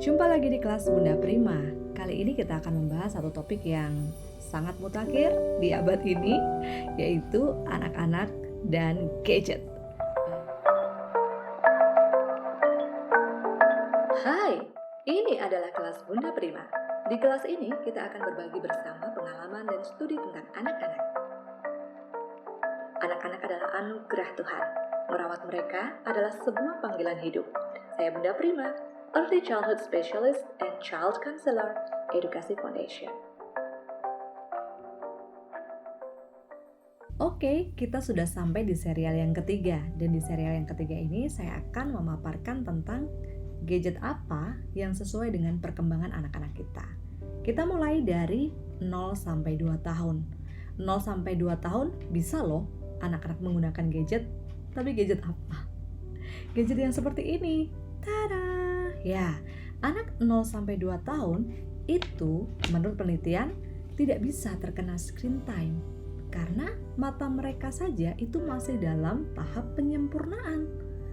Jumpa lagi di kelas Bunda Prima. Kali ini kita akan membahas satu topik yang sangat mutakhir di abad ini, yaitu anak-anak dan gadget. Hai, ini adalah kelas Bunda Prima. Di kelas ini kita akan berbagi bersama pengalaman dan studi tentang anak-anak. Anak-anak adalah anugerah Tuhan. Merawat mereka adalah sebuah panggilan hidup. Saya Bunda Prima, Early Childhood Specialist and Child Counselor, Edukasi Foundation. Oke, kita sudah sampai di serial yang ketiga. Dan di serial yang ketiga ini saya akan memaparkan tentang gadget apa yang sesuai dengan perkembangan anak-anak kita. Kita mulai dari 0 sampai 2 tahun. 0 sampai 2 tahun bisa loh anak-anak menggunakan gadget. Tapi gadget apa? Gadget yang seperti ini. Tada! Ya, anak 0 sampai 2 tahun itu menurut penelitian tidak bisa terkena screen time karena mata mereka saja itu masih dalam tahap penyempurnaan,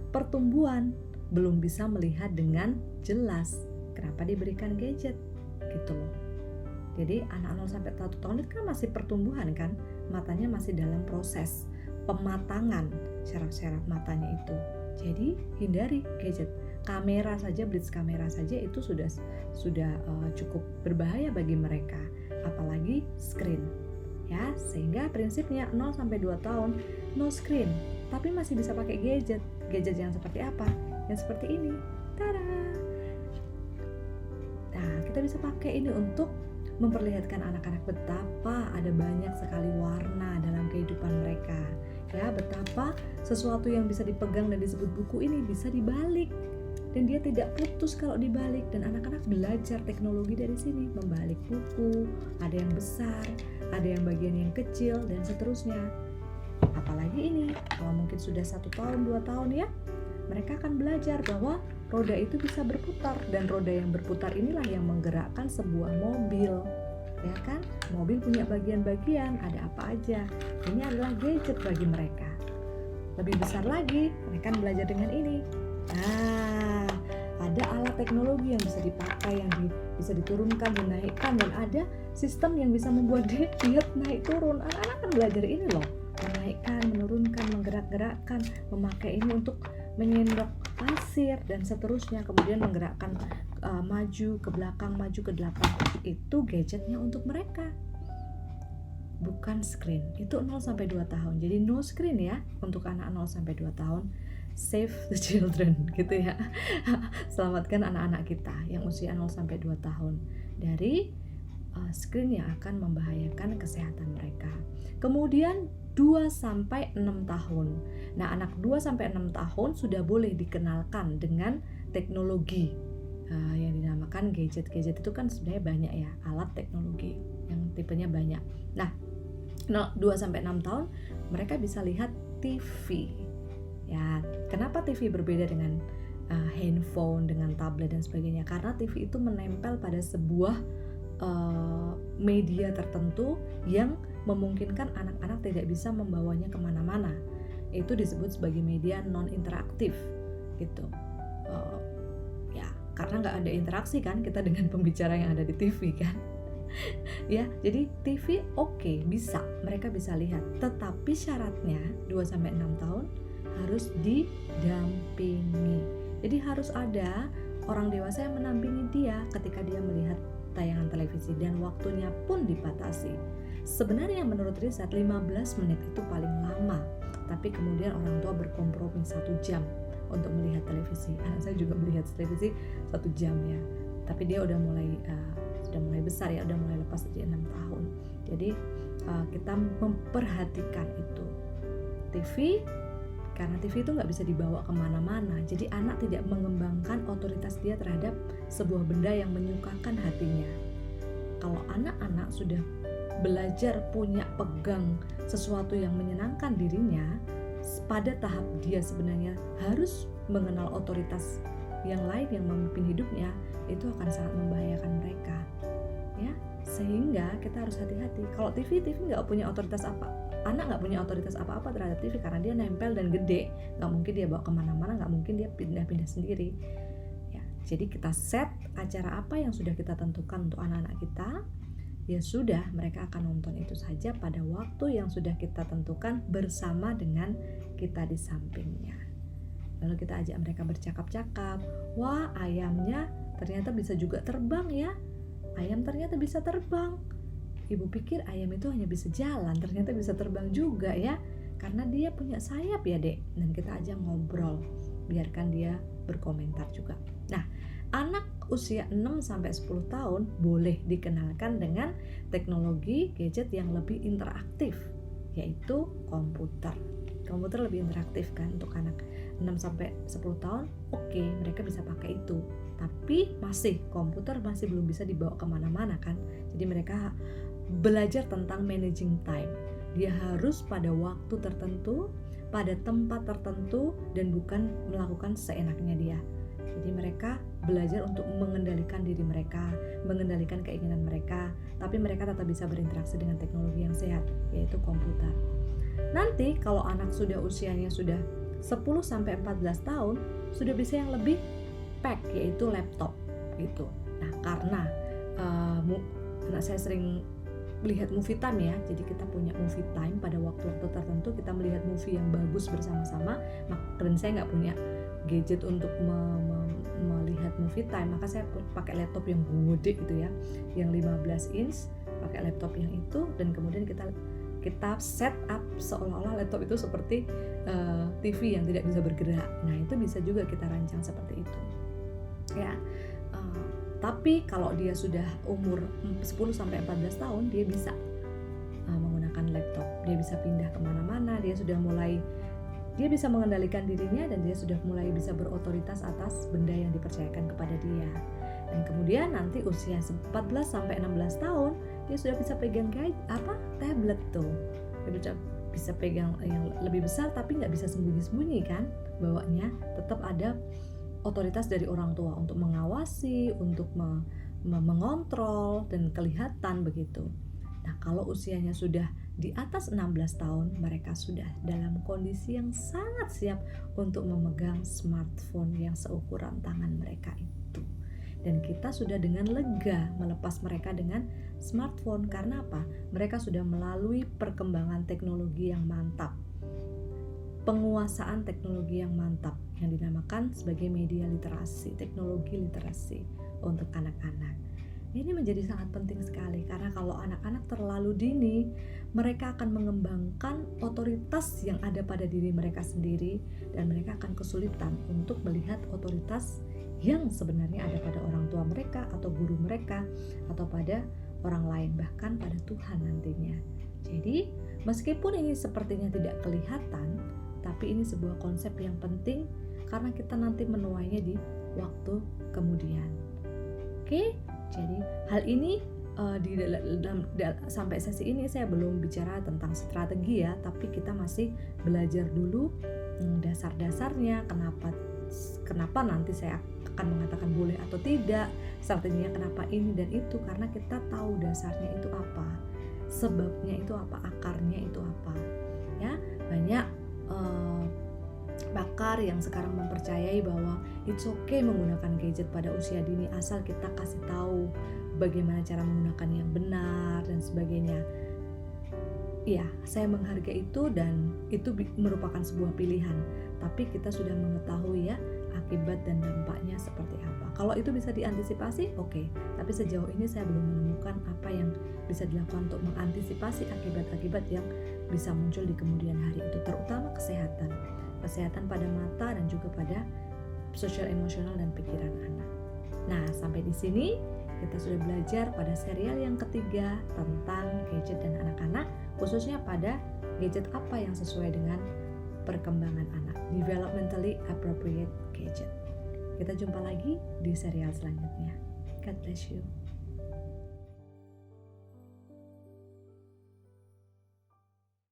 pertumbuhan, belum bisa melihat dengan jelas. Kenapa diberikan gadget? Gitu loh. Jadi anak 0 sampai 1 tahun itu kan masih pertumbuhan kan, matanya masih dalam proses pematangan syaraf-syaraf matanya itu. Jadi hindari gadget. Kamera saja, blitz kamera saja itu sudah cukup berbahaya bagi mereka, apalagi screen. Ya, sehingga prinsipnya 0 sampai 2 tahun no screen, tapi masih bisa pakai gadget. Gadget yang seperti apa? Yang seperti ini. Tada. Nah, kita bisa pakai ini untuk memperlihatkan anak-anak betapa ada banyak sekali warna dalam kehidupan mereka. Ya, betapa sesuatu yang bisa dipegang dan disebut buku ini bisa dibalik. Dan dia tidak putus kalau dibalik, dan anak-anak belajar teknologi dari sini, membalik buku, ada yang besar, ada yang bagian yang kecil, dan seterusnya. Apalagi ini, kalau mungkin sudah 1 tahun, 2 tahun ya, mereka akan belajar bahwa roda itu bisa berputar, dan roda yang berputar inilah yang menggerakkan sebuah mobil. Ya kan? Mobil punya bagian-bagian, ada apa aja. Ini adalah gadget bagi mereka. Lebih besar lagi, mereka belajar dengan ini. Nah, ada alat teknologi yang bisa dipakai, yang bisa diturunkan, dinaikkan, dan ada sistem yang bisa membuat dia naik turun. Anak-anak kan belajar ini loh, menaikkan, menurunkan, menggerak-gerakkan, memakai ini untuk menyendok pasir dan seterusnya, kemudian menggerakkan maju ke belakang, maju ke depan. Itu gadgetnya untuk mereka, bukan screen. Itu 0 sampai 2 tahun. Jadi no screen ya untuk anak 0 sampai 2 tahun. Save the children gitu ya. Selamatkan anak-anak kita yang usia 0 sampai 2 tahun dari screen yang akan membahayakan kesehatan mereka. Kemudian 2 sampai 6 tahun. Nah, anak 2 sampai 6 tahun sudah boleh dikenalkan dengan teknologi yang dinamakan gadget. Gadget itu kan sebenarnya banyak ya, alat teknologi yang tipenya banyak. Nah, 2 sampai 6 tahun mereka bisa lihat TV. Ya, kenapa TV berbeda dengan handphone, dengan tablet dan sebagainya? Karena TV itu menempel pada sebuah media tertentu yang memungkinkan anak-anak tidak bisa membawanya kemana-mana. Itu disebut sebagai media non-interaktif, gitu. Ya, karena nggak ada interaksi kan kita dengan pembicara yang ada di TV kan. Ya, jadi TV oke, bisa, mereka bisa lihat. Tetapi syaratnya 2 sampai 6 tahun harus didampingi. Jadi harus ada orang dewasa yang mendampingi dia ketika dia melihat tayangan televisi, dan waktunya pun dibatasi. Sebenarnya menurut riset 15 menit itu paling lama, tapi kemudian orang tua berkompromi 1 jam untuk melihat televisi. Saya juga melihat televisi 1 jam ya, tapi dia sudah mulai besar ya, udah mulai lepas dari 6 tahun. Jadi kita memperhatikan itu. TV, karena TV itu nggak bisa dibawa kemana-mana, jadi anak tidak mengembangkan otoritas dia terhadap sebuah benda yang menyukakan hatinya. Kalau anak-anak sudah belajar punya pegang sesuatu yang menyenangkan dirinya, pada tahap dia sebenarnya harus mengenal otoritas yang lain yang memimpin hidupnya, itu akan sangat membahayakan mereka. Ya, sehingga kita harus hati-hati. Kalau TV nggak punya otoritas anak nggak punya otoritas apa-apa terhadap TV karena dia nempel dan gede, nggak mungkin dia bawa kemana-mana, nggak mungkin dia pindah-pindah sendiri. Ya, Jadi kita set acara apa yang sudah kita tentukan untuk anak-anak kita, ya sudah, mereka akan nonton itu saja pada waktu yang sudah kita tentukan bersama dengan kita di sampingnya. Lalu kita ajak mereka bercakap-cakap, wah ayamnya ternyata bisa juga terbang ya, ayam ternyata bisa terbang. Ibu pikir ayam itu hanya bisa jalan, ternyata bisa terbang juga ya, karena dia punya sayap ya dek. Dan kita ajak ngobrol, biarkan dia berkomentar juga. Nah, anak usia 6-10 tahun boleh dikenalkan dengan teknologi gadget yang lebih interaktif, yaitu komputer. Komputer lebih interaktif kan untuk anak 6-10 tahun, oke, mereka bisa pakai itu. Tapi komputer masih belum bisa dibawa kemana-mana kan. Jadi mereka belajar tentang managing time. Dia harus pada waktu tertentu, pada tempat tertentu, dan bukan melakukan seenaknya dia. Jadi mereka belajar untuk mengendalikan diri mereka, mengendalikan keinginan mereka, tapi mereka tetap bisa berinteraksi dengan teknologi yang sehat, yaitu komputer. Nanti kalau anak sudah usianya sudah 10-14 tahun, sudah bisa yang lebih pack, yaitu laptop gitu. Nah, karena anak saya sering melihat movie time ya, jadi kita punya movie time pada waktu-waktu tertentu, kita melihat movie yang bagus bersama-sama. Dan saya nggak punya gadget untuk melihat movie time, maka saya pakai laptop yang gede gitu ya, yang 15 inch, pakai laptop yang itu, dan kemudian kita set up seolah-olah laptop itu seperti TV yang tidak bisa bergerak. Nah, itu bisa juga kita rancang seperti itu ya. Tapi kalau dia sudah umur 10-14 tahun, dia bisa menggunakan laptop, dia bisa pindah kemana-mana, dia bisa mengendalikan dirinya, dan dia sudah mulai bisa berotoritas atas benda yang dipercayakan kepada dia. Dan kemudian nanti usia 14-16 tahun, dia sudah bisa pegang tablet tuh. Dia bisa pegang yang lebih besar, tapi nggak bisa sembunyi-sembunyi kan bawanya. Tetap ada otoritas dari orang tua untuk mengawasi, untuk mengontrol, dan kelihatan begitu. Nah, kalau usianya sudah di atas 16 tahun, mereka sudah dalam kondisi yang sangat siap untuk memegang smartphone yang seukuran tangan mereka itu. Dan kita sudah dengan lega melepas mereka dengan smartphone. Karena apa? Mereka sudah melalui perkembangan teknologi yang mantap, penguasaan teknologi yang mantap, yang dinamakan sebagai media literasi, teknologi literasi untuk anak-anak. Ini menjadi sangat penting sekali, karena kalau anak-anak terlalu dini, mereka akan mengembangkan otoritas yang ada pada diri mereka sendiri, dan mereka akan kesulitan untuk melihat otoritas yang sebenarnya ada pada orang tua mereka, atau guru mereka, atau pada orang lain, bahkan pada Tuhan nantinya. Jadi, meskipun ini sepertinya tidak kelihatan, tapi ini sebuah konsep yang penting, karena kita nanti menuainya di waktu kemudian. Oke, jadi hal ini sampai sesi ini saya belum bicara tentang strategi ya, tapi kita masih belajar dulu dasar-dasarnya, kenapa nanti saya akan mengatakan boleh atau tidak, strateginya kenapa ini dan itu, karena kita tahu dasarnya itu apa, sebabnya itu apa, akarnya itu apa. Ya, banyak pakar yang sekarang mempercayai bahwa it's okay menggunakan gadget pada usia dini, asal kita kasih tahu bagaimana cara menggunakan yang benar dan sebagainya. Iya, saya menghargai itu, dan itu merupakan sebuah pilihan. Tapi kita sudah mengetahui ya akibat dan dampaknya seperti apa. Kalau itu bisa diantisipasi, oke. Tapi sejauh ini saya belum menemukan apa yang bisa dilakukan untuk mengantisipasi akibat-akibat yang bisa muncul di kemudian hari itu, terutama kesehatan pada mata dan juga pada sosial, emosional, dan pikiran anak. Nah, sampai di sini kita sudah belajar pada serial yang ketiga tentang gadget dan anak-anak, khususnya pada gadget apa yang sesuai dengan perkembangan anak, developmentally appropriate gadget. Kita jumpa lagi di serial selanjutnya. God bless you.